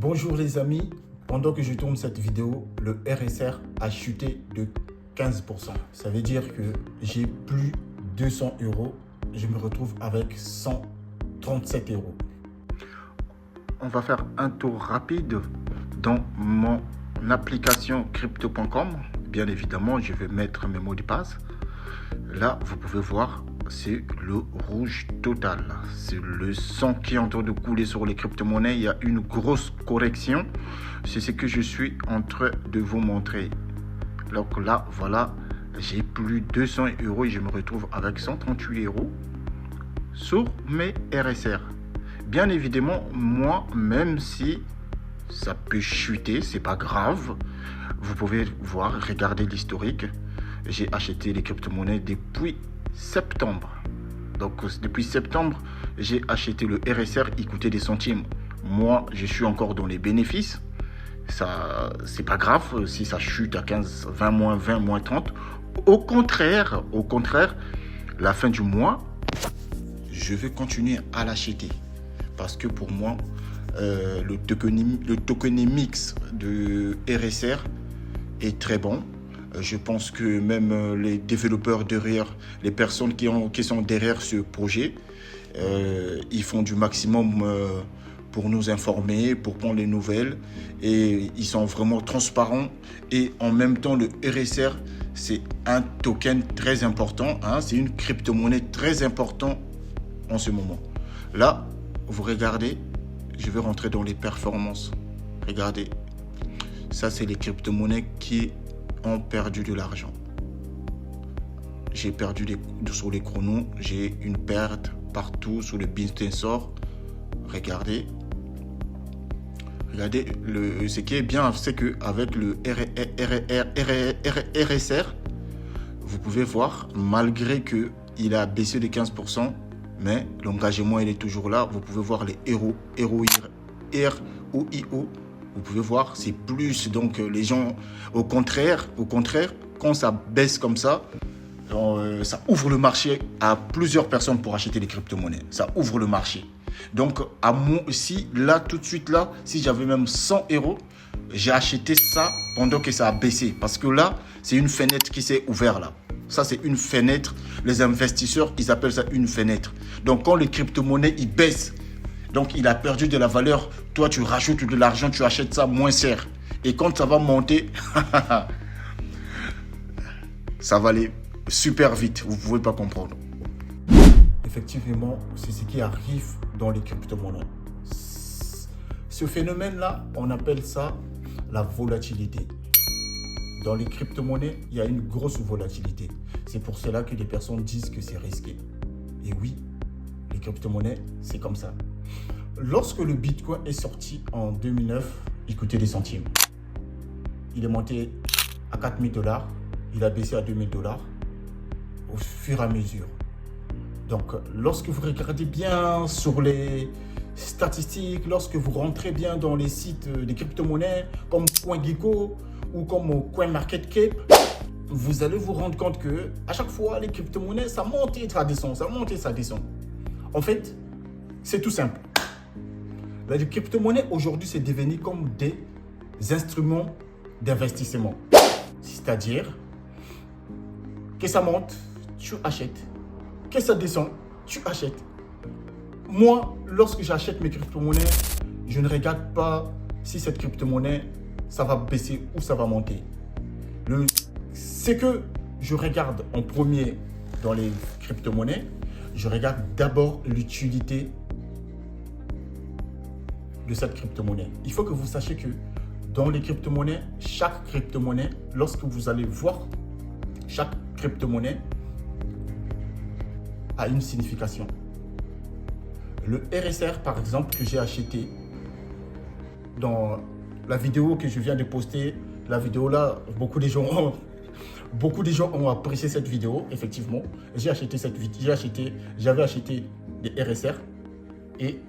Bonjour les amis, pendant que je tourne cette vidéo, le RSR a chuté de 15%. Ça veut dire que j'ai plus 200 €, je me retrouve avec 137 €. On va faire un tour rapide dans mon application crypto.com. Bien évidemment, je vais mettre mes mots de passe. Là, vous pouvez voir, c'est le rouge total. C'est le sang qui est en train de couler sur les crypto-monnaies. Il y a une grosse correction. C'est ce que je suis en train de vous montrer. Donc là, voilà, j'ai plus 200 € et je me retrouve avec 138 € sur mes RSR. Bien évidemment, moi, même si ça peut chuter, c'est pas grave. Vous pouvez voir, regarder l'historique. J'ai acheté les crypto-monnaies depuis septembre. Donc, depuis septembre, j'ai acheté le RSR, il coûtait des centimes. Moi, je suis encore dans les bénéfices. Ça, c'est pas grave si ça chute à 15, 20, moins 20, moins 30. Au contraire, la fin du mois, je vais continuer à l'acheter. Parce que pour moi, le tokenomics de RSR est très bon. Je pense que même les développeurs derrière, les personnes qui sont derrière ce projet, ils font du maximum pour nous informer, pour prendre les nouvelles. Et ils sont vraiment transparents. Et en même temps, le RSR, c'est un token très important. C'est une crypto-monnaie très importante en ce moment. Là, vous regardez, je vais rentrer dans les performances. Regardez, ça c'est les crypto-monnaies qui ont perdu de l'argent. J'ai perdu sur les chronos, j'ai une perte partout sur le Bitensor. Regardez, ce qui est bien, c'est qu'avec le RSR, vous pouvez voir, malgré qu'il a baissé de 15%, mais l'engagement il est toujours là. Vous pouvez voir les ROIO. Vous pouvez voir, c'est plus. Donc les gens, au contraire, quand ça baisse comme ça, ça ouvre le marché à plusieurs personnes pour acheter les crypto-monnaies. Ça ouvre le marché. Donc à moi aussi, là tout de suite là, si j'avais même 100 €, j'ai acheté ça pendant que ça a baissé. Parce que là, c'est une fenêtre qui s'est ouverte là. Ça, c'est une fenêtre. Les investisseurs, ils appellent ça une fenêtre. Donc, quand les crypto-monnaies, ils baissent, donc il a perdu de la valeur, toi, tu rajoutes de l'argent, tu achètes ça moins cher. Et quand ça va monter, ça va aller super vite. Vous ne pouvez pas comprendre. Effectivement, c'est ce qui arrive dans les crypto-monnaies. Ce phénomène-là, on appelle ça la volatilité. Dans les crypto-monnaies, il y a une grosse volatilité. C'est pour cela que les personnes disent que c'est risqué. Et oui, les crypto-monnaies, c'est comme ça. Lorsque le Bitcoin est sorti en 2009, il coûtait des centimes. Il est monté à 4 000 $, il a baissé à 2 000 $ au fur et à mesure. Donc, lorsque vous regardez bien sur les statistiques, lorsque vous rentrez bien dans les sites des crypto-monnaies comme CoinGecko, ou comme CoinMarketCap, vous allez vous rendre compte que à chaque fois, les crypto-monnaies, ça monte et ça descend, ça monte et ça descend. En fait, c'est tout simple. Les crypto-monnaies, aujourd'hui, c'est devenu comme des instruments d'investissement. C'est-à-dire que ça monte, tu achètes. Que ça descend, tu achètes. Moi, lorsque j'achète mes crypto-monnaies, je ne regarde pas si cette crypto-monnaie ça va baisser ou ça va monter. Ce que je regarde en premier dans les crypto-monnaies, je regarde d'abord l'utilité de cette crypto-monnaie. Il faut que vous sachiez que dans les crypto-monnaies, chaque crypto-monnaie, lorsque vous allez voir, chaque crypto-monnaie a une signification. Le RSR, par exemple, que j'ai acheté dans la vidéo que je viens de poster, la vidéo là, beaucoup de gens ont apprécié cette vidéo, effectivement. J'avais acheté des RSR et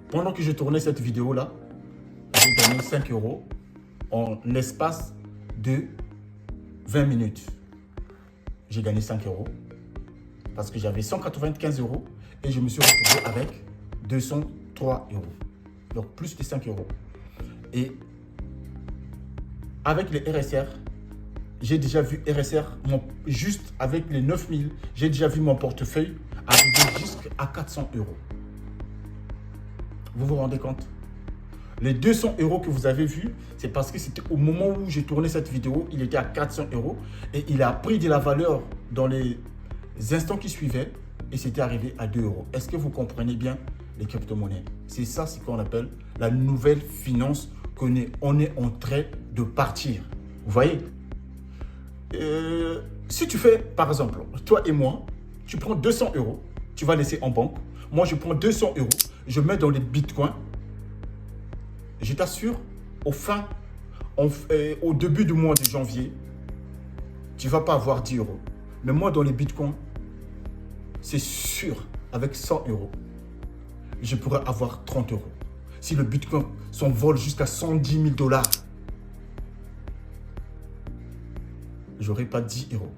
pendant que je tournais cette vidéo là, j'ai gagné 5 € en l'espace de 20 minutes. J'ai gagné 5 € parce que j'avais 195 € et je me suis retrouvé avec 203 €. Donc plus de 5 €. Et avec les RSR, j'ai déjà vu RSR, juste avec les 9000, j'ai déjà vu mon portefeuille arriver jusqu'à 400 euros. Vous vous rendez compte? Les 200 euros que vous avez vus, c'est parce que c'était au moment où j'ai tourné cette vidéo, il était à 400 euros et il a pris de la valeur dans les instants qui suivaient et c'était arrivé à 2 euros. Est-ce que vous comprenez bien les crypto-monnaies? C'est ça ce qu'on appelle la nouvelle finance qu'on est en train de partir. Vous voyez? Si tu fais, par exemple, toi et moi, tu prends 200 euros, tu vas laisser en banque. Moi, je prends 200 euros, je mets dans les bitcoins. Je t'assure, au début du mois de janvier, tu ne vas pas avoir 10 euros. Mais moi, dans les bitcoins, c'est sûr, avec 100 euros, je pourrais avoir 30 euros. Si le bitcoin s'envole jusqu'à 110 000 $, je n'aurai pas 10 euros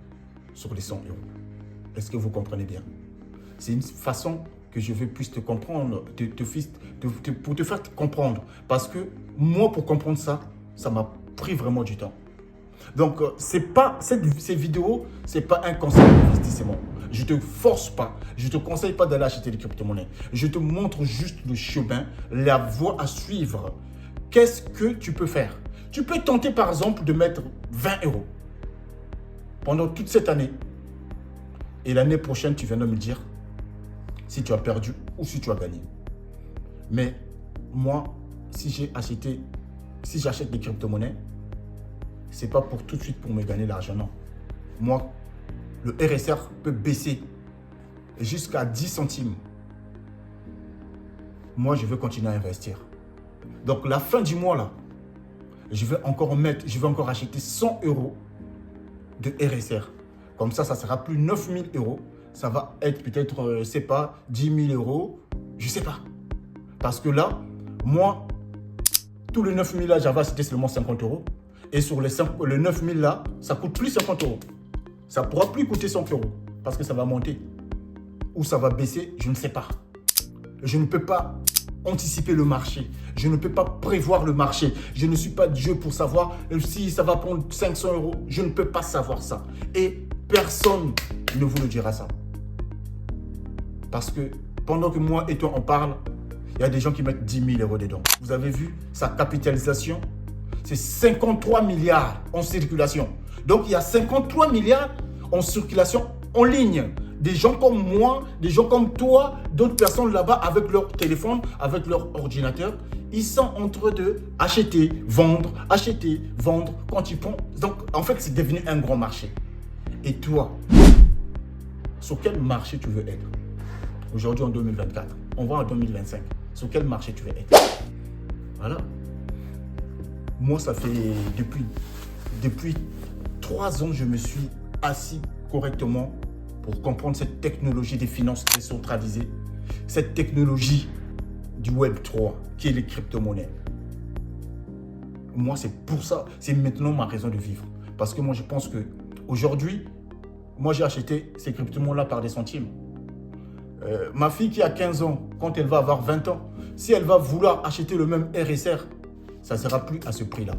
sur les 100 euros. Est-ce que vous comprenez bien? C'est une façon que je veux plus te comprendre, pour te faire comprendre. Parce que moi, pour comprendre ça, ça m'a pris vraiment du temps. Donc, ces vidéos, ce n'est pas un conseil d'investissement. Je ne te force pas, je ne te conseille pas d'aller acheter des crypto-monnaies. Je te montre juste le chemin, la voie à suivre. Qu'est-ce que tu peux faire? Tu peux tenter par exemple de mettre 20 euros pendant toute cette année. Et l'année prochaine, tu viens de me dire si tu as perdu ou si tu as gagné. Mais moi, si j'achète des crypto-monnaies, ce n'est pas pour tout de suite pour me gagner l'argent, non. Moi, le RSR peut baisser jusqu'à 10 centimes. Moi, je veux continuer à investir. Donc, la fin du mois, là, je vais encore acheter 100 euros de RSR. Comme ça, ça sera plus 9000 euros. Ça va être peut-être, je sais pas, 10 000 euros. Je sais pas. Parce que là, moi, tous les 9000 là, j'avais acheté seulement 50 euros. Et sur les 9000 là, ça coûte plus 50 euros. Ça ne pourra plus coûter 100 euros. Parce que ça va monter. Ou ça va baisser, je ne sais pas. Je ne peux pas anticiper le marché. Je ne peux pas prévoir le marché. Je ne suis pas Dieu pour savoir si ça va prendre 500 euros. Je ne peux pas savoir ça. Et personne ne vous le dira ça. Parce que pendant que moi et toi on parle, il y a des gens qui mettent 10 000 euros dedans. Vous avez vu sa capitalisation? C'est 53 milliards en circulation. Donc il y a 53 milliards en circulation en ligne. Des gens comme moi, des gens comme toi, d'autres personnes là-bas avec leur téléphone, avec leur ordinateur, ils sont en train de acheter, vendre quand ils prennent. Donc en fait, c'est devenu un grand marché. Et toi, sur quel marché tu veux être? Aujourd'hui en 2024, on va en 2025. Sur quel marché tu veux être? Voilà. Moi, ça fait depuis 3 ans, je me suis assis correctement pour comprendre cette technologie des finances décentralisées, cette technologie du Web 3 qui est les crypto-monnaies. Moi, c'est pour ça, c'est maintenant ma raison de vivre. Parce que moi, je pense que aujourd'hui, moi, j'ai acheté ces crypto-monnaies-là par des centimes. Ma fille qui a 15 ans, quand elle va avoir 20 ans, si elle va vouloir acheter le même RSR, ça ne sera plus à ce prix-là.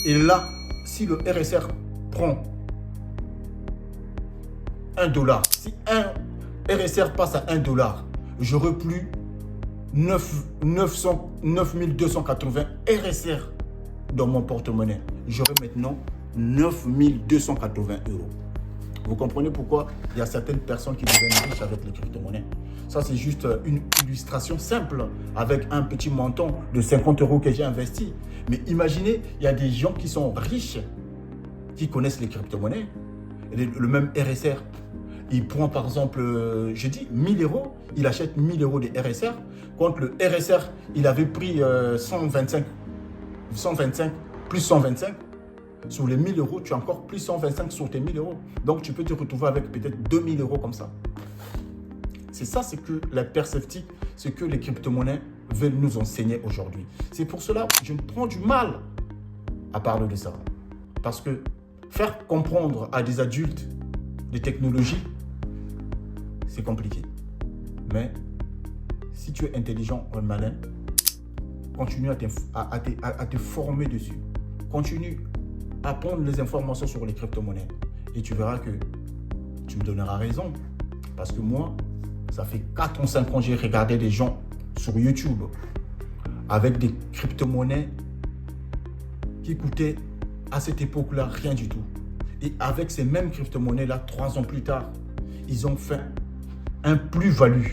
Et là, si le RSR prend $1, si un RSR passe à $1, j'aurai plus 9280 RSR dans mon porte-monnaie. J'aurai maintenant 9280 euros. Vous comprenez pourquoi il y a certaines personnes qui deviennent riches avec les crypto-monnaies? Ça, c'est juste une illustration simple avec un petit montant de 50 euros que j'ai investi. Mais imaginez, il y a des gens qui sont riches, qui connaissent les crypto-monnaies. Le même RSR, il prend par exemple, je dis 1000 euros, il achète 1000 euros de RSR. Quand le RSR, il avait pris 125, plus 125. Sur les 1000 euros, tu as encore plus 125 sur tes 1000 euros. Donc, tu peux te retrouver avec peut-être 2000 euros comme ça. C'est ça, c'est que la perceptique, ce que les crypto-monnaies veulent nous enseigner aujourd'hui. C'est pour cela que je prends du mal à parler de ça. Parce que faire comprendre à des adultes des technologies, c'est compliqué. Mais si tu es intelligent ou malin, continue à te former dessus. Continue à prendre les informations sur les crypto-monnaies. Et tu verras que tu me donneras raison. Parce que moi, ça fait 4 ou 5 ans que j'ai regardé des gens sur YouTube avec des crypto-monnaies qui coûtaient à cette époque-là rien du tout. Et avec ces mêmes crypto-monnaies-là, 3 ans plus tard, ils ont fait un plus-value.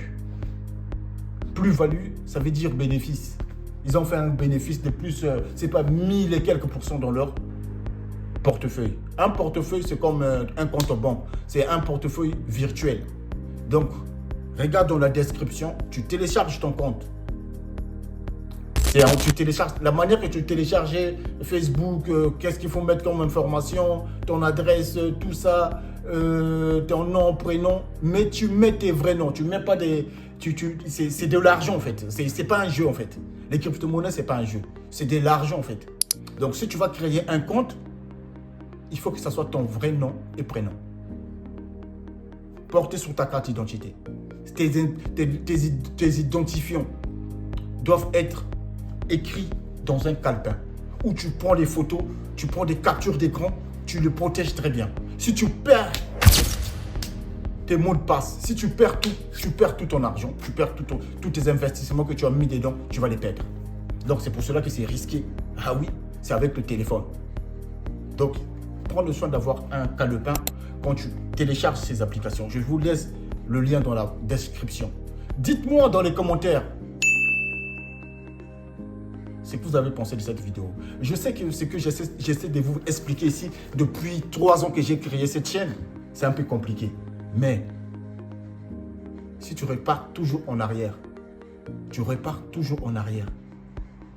Plus-value, ça veut dire bénéfice. Ils ont fait un bénéfice de plus, c'est pas 1000 et quelques % dans leur portefeuille. Un portefeuille, c'est comme un compte banque. C'est un portefeuille virtuel. Donc, regarde dans la description, tu télécharges ton compte. Tu télécharges, la manière que tu télécharges Facebook, qu'est-ce qu'il faut mettre comme information, ton adresse, tout ça, ton nom, prénom, mais tu mets tes vrais noms, tu mets pas des... c'est de l'argent en fait, c'est pas un jeu en fait. Les crypto-monnaies, c'est pas un jeu, c'est de l'argent en fait. Donc si tu vas créer un compte, il faut que ça soit ton vrai nom et prénom. Porté sur ta carte d'identité. Tes identifiants doivent être écrits dans un calepin où tu prends les photos, tu prends des captures d'écran, tu le protèges très bien. Si tu perds tes mots de passe, si tu perds tout ton argent, tu perds tous tes investissements que tu as mis dedans, tu vas les perdre. Donc c'est pour cela que c'est risqué. Ah oui, c'est avec le téléphone. Donc prends le soin d'avoir un calepin quand tu télécharges ces applications. Je vous laisse le lien dans la description. Dites-moi dans les commentaires ce que vous avez pensé de cette vidéo. Je sais que ce que j'essaie de vous expliquer ici depuis 3 ans que j'ai créé cette chaîne, c'est un peu compliqué. Mais si tu repars toujours en arrière,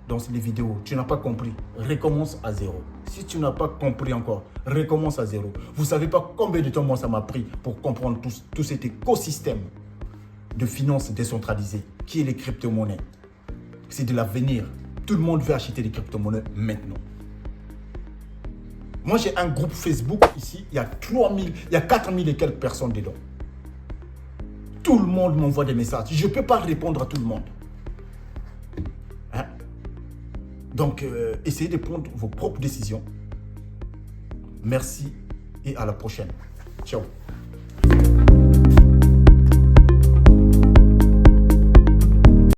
dans les vidéos, tu n'as pas compris, recommence à zéro. Si tu n'as pas compris encore, recommence à zéro. Vous ne savez pas combien de temps moi ça m'a pris pour comprendre tout cet écosystème de finances décentralisées qui est les crypto-monnaies. C'est de l'avenir. Tout le monde veut acheter des crypto-monnaies maintenant. Moi, j'ai un groupe Facebook ici, il y a 4000 et quelques personnes dedans. Tout le monde m'envoie des messages. Je ne peux pas répondre à tout le monde. Hein? Donc, essayez de prendre vos propres décisions. Merci et à la prochaine. Ciao.